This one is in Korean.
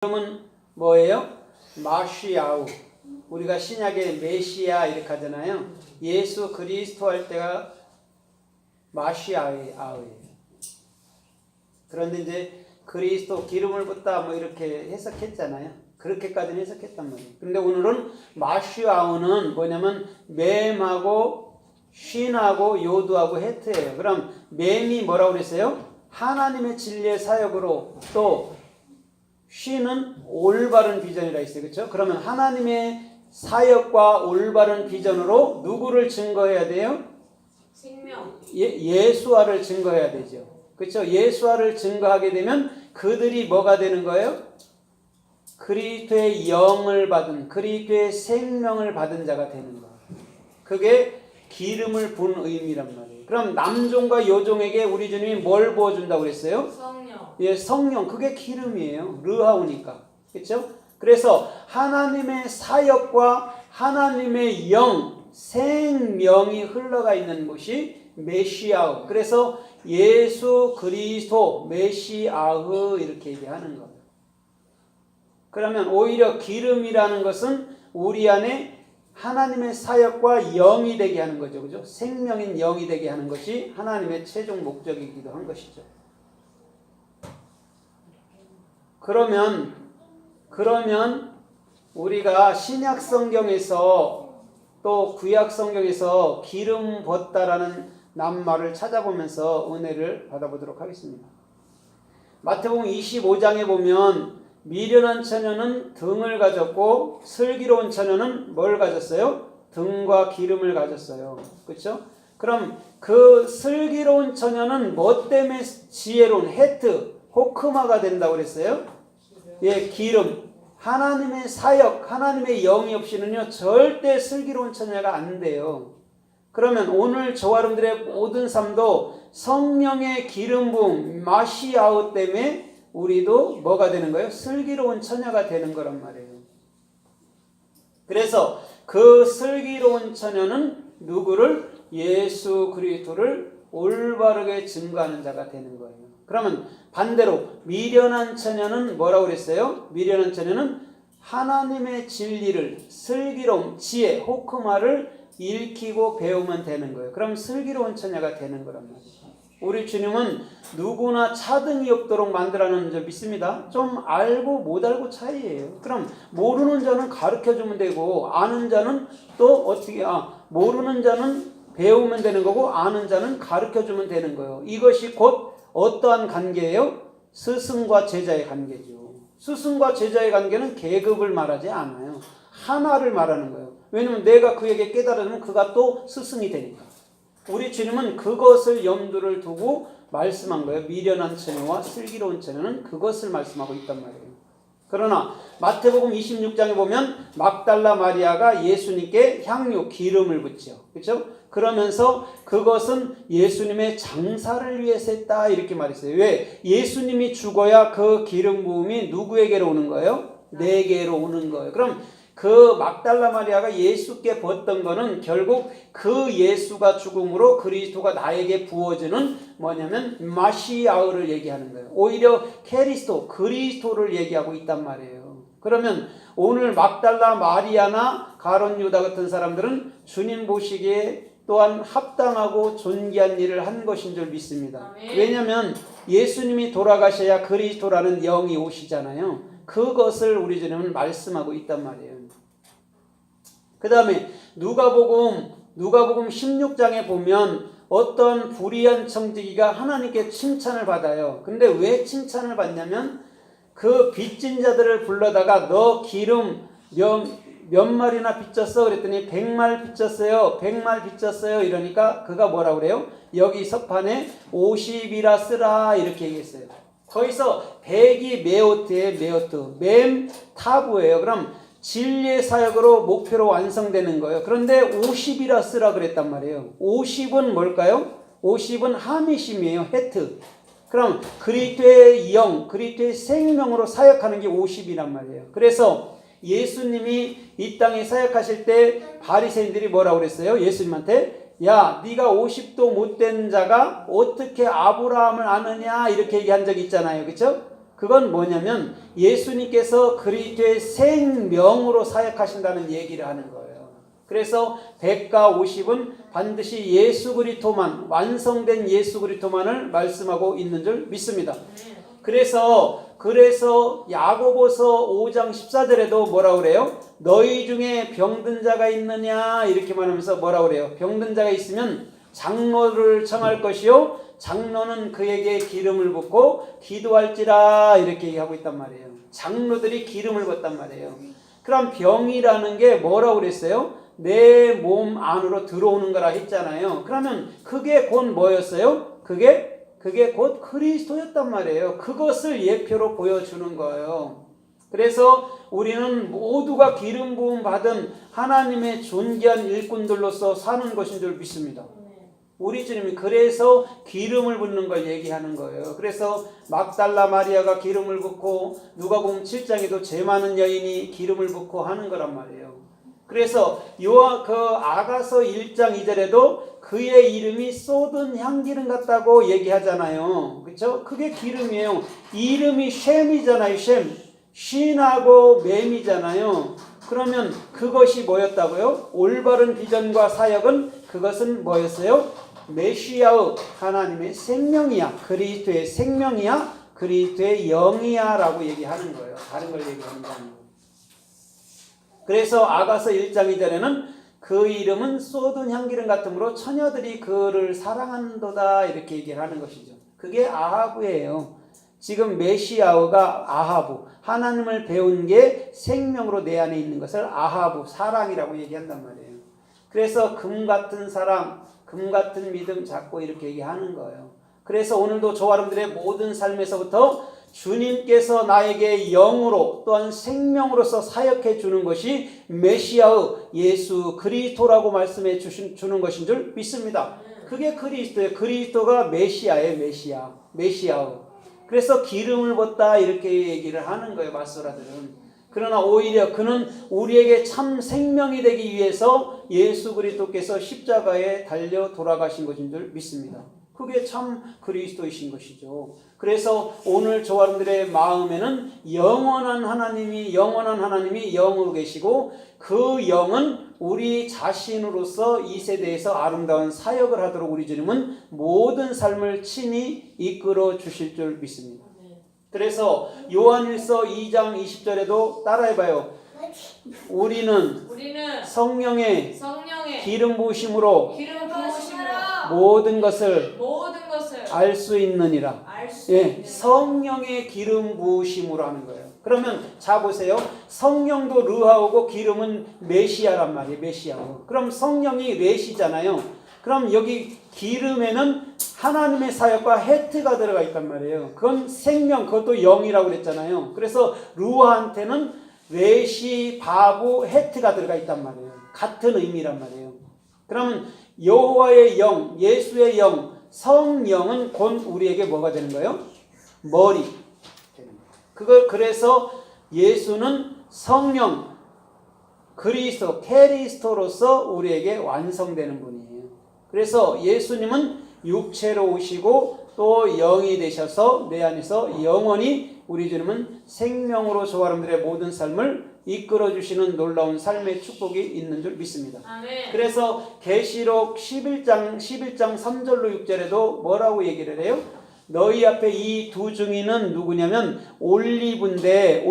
이름은 뭐예요? 마시아우. 우리가 신약에 메시아 이렇게 하잖아요. 예수 그리스도 할 때가 마시아우예요. 그런데 이제 그리스도 기름을 붓다 뭐 이렇게 해석했잖아요. 그렇게까지는 해석했단 말이에요. 근데 오늘은 마시아우는 뭐냐면 맴하고 쉰하고 요두하고 헤트예요. 그럼 맴이 뭐라고 그랬어요? 하나님의 진리의 사역으로, 또 쉰은 올바른 비전이라 했어요. 그렇죠? 그러면 하나님의 사역과 올바른 비전으로 누구를 증거해야 돼요? 생명. 예수화를 증거해야 되죠. 그렇죠? 예수화를 증거하게 되면 그들이 뭐가 되는 거예요? 그리스도의 영을 받은, 그리스도의 생명을 받은 자가 되는 거예요. 그게 기름을 분 의미란 말이에요. 그럼 남종과 여종에게 우리 주님이 뭘 부어준다고 그랬어요? 성령. 예, 성령. 그게 기름이에요. 르하우니까. 그렇죠? 그래서 하나님의 사역과 하나님의 영, 생명이 흘러가 있는 곳이 메시아흐. 그래서 예수 그리스도 메시아흐 이렇게 얘기하는 거예요. 그러면 오히려 기름이라는 것은 우리 안에 하나님의 사역과 영이 되게 하는 거죠. 그죠? 생명인 영이 되게 하는 것이 하나님의 최종 목적이기도 한 것이죠. 그러면 우리가 신약 성경에서 또 구약 성경에서 기름 붓다라는 낱말을 찾아보면서 은혜를 받아보도록 하겠습니다. 마태복음 25장에 보면 미련한 처녀는 등을 가졌고 슬기로운 처녀는 뭘 가졌어요? 등과 기름을 가졌어요. 그렇죠? 그럼 그 슬기로운 처녀는 뭐 때문에 지혜로운 헤트, 호크마가 된다고 그랬어요? 예, 기름. 하나님의 사역, 하나님의 영이 없이는요 절대 슬기로운 처녀가 안 돼요. 그러면 오늘 저와 여러분들의 모든 삶도 성령의 기름 부음, 마시아우 때문에 우리도 뭐가 되는 거예요? 슬기로운 처녀가 되는 거란 말이에요. 그래서 그 슬기로운 처녀는 누구를? 예수 그리스도를 올바르게 증거하는 자가 되는 거예요. 그러면 반대로 미련한 처녀는 뭐라고 그랬어요? 미련한 처녀는 하나님의 진리를, 슬기로움, 지혜, 호크마를 읽히고 배우면 되는 거예요. 그럼 슬기로운 처녀가 되는 거란 말이에요. 우리 주님은 누구나 차등이 없도록 만들어놓은 줄 믿습니다. 좀 알고 못 알고 차이예요. 그럼 모르는 자는 가르쳐주면 되고 아는 자는 또 어떻게 모르는 자는 배우면 되는 거고 아는 자는 가르쳐주면 되는 거예요. 이것이 곧 어떠한 관계예요? 스승과 제자의 관계죠. 스승과 제자의 관계는 계급을 말하지 않아요. 하나를 말하는 거예요. 왜냐하면 내가 그에게 깨달으면 그가 또 스승이 되니까. 우리 주님은 그것을 염두를 두고 말씀한 거예요. 미련한 처녀와 슬기로운 처녀는 그것을 말씀하고 있단 말이에요. 그러나 마태복음 26장에 보면 막달라 마리아가 예수님께 향유, 기름을 붓죠. 그렇죠? 그러면서 그것은 예수님의 장사를 위해서 했다 이렇게 말했어요. 왜? 예수님이 죽어야 그 기름 부음이 누구에게로 오는 거예요? 내게로 오는 거예요. 그럼 그 막달라 마리아가 예수께 붓던 거는 결국 그 예수가 죽음으로 그리스도가 나에게 부어주는 뭐냐면 마시아흐를 얘기하는 거예요. 오히려 캐리스도, 그리스도를 얘기하고 있단 말이에요. 그러면 오늘 막달라 마리아나 가룟 유다 같은 사람들은 주님 보시기에 또한 합당하고 존귀한 일을 한 것인 줄 믿습니다. 왜냐하면 예수님이 돌아가셔야 그리스도라는 영이 오시잖아요. 그것을 우리 주님은 말씀하고 있단 말이에요. 그 다음에 누가복음 16장에 보면 어떤 불의한 청지기가 하나님께 칭찬을 받아요. 근데 왜 칭찬을 받냐면 그 빚진 자들을 불러다가 너 기름 몇 마리나 빚졌어? 그랬더니 100말 빚졌어요. 100말 빚졌어요. 이러니까 그가 뭐라고 그래요? 여기 서판에 50이라 쓰라 이렇게 얘기했어요. 거기서 100이 메오트에 메오트, 맴 타부예요. 그럼 진리의 사역으로 목표로 완성되는 거예요. 그런데 50이라 쓰라 그랬단 말이에요. 50은 뭘까요? 50은 하미심이에요. 헤트. 그럼 그리스도의 영, 그리스도의 생명으로 사역하는 게 50이란 말이에요. 그래서 예수님이 이 땅에 사역하실 때 바리새인들이 뭐라고 그랬어요? 예수님한테 야, 네가 50도 못된 자가 어떻게 아브라함을 아느냐 이렇게 얘기한 적이 있잖아요. 그렇죠? 그건 뭐냐면 예수님께서 그리스도의 생명으로 사역하신다는 얘기를 하는 거예요. 그래서 100과 50은 반드시 예수 그리스도만, 완성된 예수 그리스도만을 말씀하고 있는 줄 믿습니다. 그래서 야고보서 5장 14절에도 뭐라 그래요? 너희 중에 병든 자가 있느냐 이렇게 말하면서 뭐라 그래요? 병든 자가 있으면 장로를 청할 것이요 장로는 그에게 기름을 붓고 기도할지라 이렇게 얘기하고 있단 말이에요. 장로들이 기름을 붓단 말이에요. 그럼 병이라는 게 뭐라고 그랬어요? 내 몸 안으로 들어오는 거라 했잖아요. 그러면 그게 곧 뭐였어요? 그게 곧 그리스도였단 말이에요. 그것을 예표로 보여주는 거예요. 그래서 우리는 모두가 기름 부음 받은 하나님의 존귀한 일꾼들로서 사는 것인 줄 믿습니다. 우리 주님이 그래서 기름을 붓는 걸 얘기하는 거예요. 그래서 막달라 마리아가 기름을 붓고 누가복음 7장에도 죄 많은 여인이 기름을 붓고 하는 거란 말이에요. 그래서 아가서 1장 2절에도 그의 이름이 쏟은 향기름 같다고 얘기하잖아요. 그렇죠? 그게 기름이에요. 이름이 쉔이잖아요. 쉔하고 맴이잖아요. 그러면 그것이 뭐였다고요? 올바른 비전과 사역은 그것은 뭐였어요? 메시아의 하나님의 생명이야. 그리스도의 생명이야. 그리스도의 영이야 라고 얘기하는 거예요. 다른 걸 얘기하는 거 아니에요. 그래서 아가서 1장 2절에는 그 이름은 쏟은 향기름 같으므로 처녀들이 그를 사랑한도다 이렇게 얘기를 하는 것이죠. 그게 아하브예요. 지금 메시아가 아하브, 하나님을 배운 게 생명으로 내 안에 있는 것을 아하브, 사랑이라고 얘기한단 말이에요. 그래서 금 같은 사랑, 금 같은 믿음 잡고 이렇게 얘기하는 거예요. 그래서 오늘도 저와 여러분들의 모든 삶에서부터 주님께서 나에게 영으로 또한 생명으로서 사역해 주는 것이 메시아의 예수 그리스도라고 말씀해 주는 것인 줄 믿습니다. 그게 그리스도예요. 그리스도가 메시아예요. 메시아의. 그래서 기름을 붓다 이렇게 얘기를 하는 거예요. 마소라들은. 그러나 오히려 그는 우리에게 참 생명이 되기 위해서 예수 그리스도께서 십자가에 달려 돌아가신 것인 줄 믿습니다. 그게 참 그리스도이신 것이죠. 그래서 오늘 저와 여러분들의 마음에는 영원한 하나님이 영으로 계시고 그 영은 우리 자신으로서 이 세대에서 아름다운 사역을 하도록 우리 주님은 모든 삶을 친히 이끌어 주실 줄 믿습니다. 그래서 요한일서 2장 20절에도 따라해봐요. 우리는 성령의 기름 부으심으로 모든 것을 알 수 있느니라. 예, 성령의 기름 부으심으로 하는 거예요. 그러면 자 보세요. 성령도 르하오고 기름은 메시아란 말이에요. 메시아고. 그럼 성령이 레시잖아요. 그럼 여기 기름에는 하나님의 사역과 헤트가 들어가 있단 말이에요. 그건 생명, 그것도 영이라고 그랬잖아요. 그래서 루아한테는 레시, 바부, 헤트가 들어가 있단 말이에요. 같은 의미란 말이에요. 그러면 여호와의 영, 예수의 영, 성령은 곧 우리에게 뭐가 되는 거예요? 머리. 그래서 예수는 성령, 그리스도, 캐리스토로서 우리에게 완성되는 분이에요. 그래서 예수님은 육체로 오시고 또 영이 되셔서 내 안에서 영원히 우리 주님은 생명으로 저와 여러분들의 모든 삶을 이끌어 주시는 놀라운 삶의 축복이 있는 줄 믿습니다. 아멘. 그래서 계시록 11장 3절로 6절에도 뭐라고 얘기를 해요? 너희 앞에 이 두 증인은 누구냐면 올리브인데